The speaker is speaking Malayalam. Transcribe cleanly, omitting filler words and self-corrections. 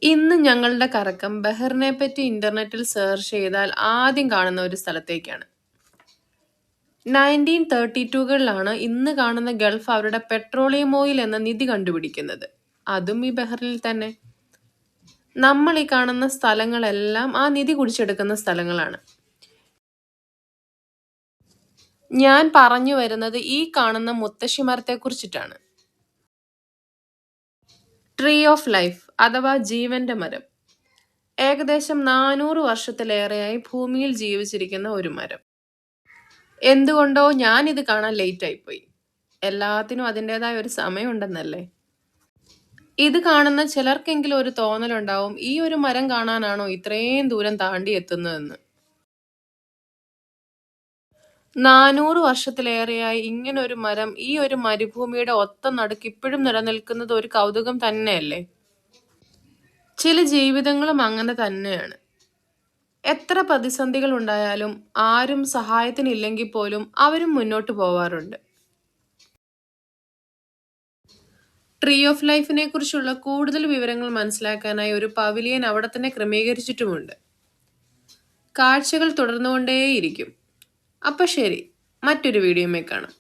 ഇന്ന് ഞങ്ങളുടെ കറക്കം ബഹറിനെ പറ്റി ഇന്റർനെറ്റിൽ സെർച്ച് ചെയ്താൽ ആദ്യം കാണുന്ന ഒരു സ്ഥലത്തേക്കാണ്. 1932കളിലാണ് ഇന്ന് കാണുന്ന ഗൾഫ് അവരുടെ പെട്രോളിയം ഓയിൽ എന്ന നിധി കണ്ടുപിടിക്കുന്നത്. അതും ഈ ബഹറിൽ തന്നെ. നമ്മൾ ഈ കാണുന്ന സ്ഥലങ്ങളെല്ലാം ആ നിധി കുടിച്ചെടുക്കുന്ന സ്ഥലങ്ങളാണ്. ഞാൻ പറഞ്ഞു വരുന്നത് ഈ കാണുന്ന മുത്തശ്ശി മരത്തെക്കുറിച്ചിട്ടാണ്. ട്രീ ഓഫ് ലൈഫ് അഥവാ ജീവന്റെ മരം. ഏകദേശം 400 വർഷത്തിലേറെയായി ഭൂമിയിൽ ജീവിച്ചിരിക്കുന്ന ഒരു മരം. എന്തുകൊണ്ടോ ഞാൻ ഇത് കാണാൻ ലേറ്റ് ആയിപ്പോയി. എല്ലാത്തിനും അതിൻ്റെതായ ഒരു സമയമുണ്ടെന്നല്ലേ. ഇത് കാണുന്ന ചിലർക്കെങ്കിലും ഒരു തോന്നലുണ്ടാവും, ഈ ഒരു മരം കാണാനാണോ ഇത്രയും ദൂരം താണ്ടി എത്തുന്നതെന്ന്. 400 വർഷത്തിലേറെയായി ഇങ്ങനൊരു മരം ഈ ഒരു മരുഭൂമിയുടെ ഒത്ത നടുക്ക് ഇപ്പോഴും നിലനിൽക്കുന്നത് ഒരു കൗതുകം തന്നെയല്ലേ. ചില ജീവിതങ്ങളും അങ്ങനെ തന്നെയാണ്. എത്ര പ്രതിസന്ധികൾ ഉണ്ടായാലും ആരും സഹായത്തിനില്ലെങ്കിൽ പോലും അവരും മുന്നോട്ട് പോവാറുണ്ട്. ട്രീ ഓഫ് ലൈഫിനെ കുറിച്ചുള്ള കൂടുതൽ വിവരങ്ങൾ മനസ്സിലാക്കാനായി ഒരു പവിലിയൻ അവിടെ തന്നെ ക്രമീകരിച്ചിട്ടുമുണ്ട്. കാഴ്ചകൾ തുടർന്നുകൊണ്ടേയിരിക്കും. അപ്പൊ ശരി, മറ്റൊരു വീഡിയോയിൽ കാണാം.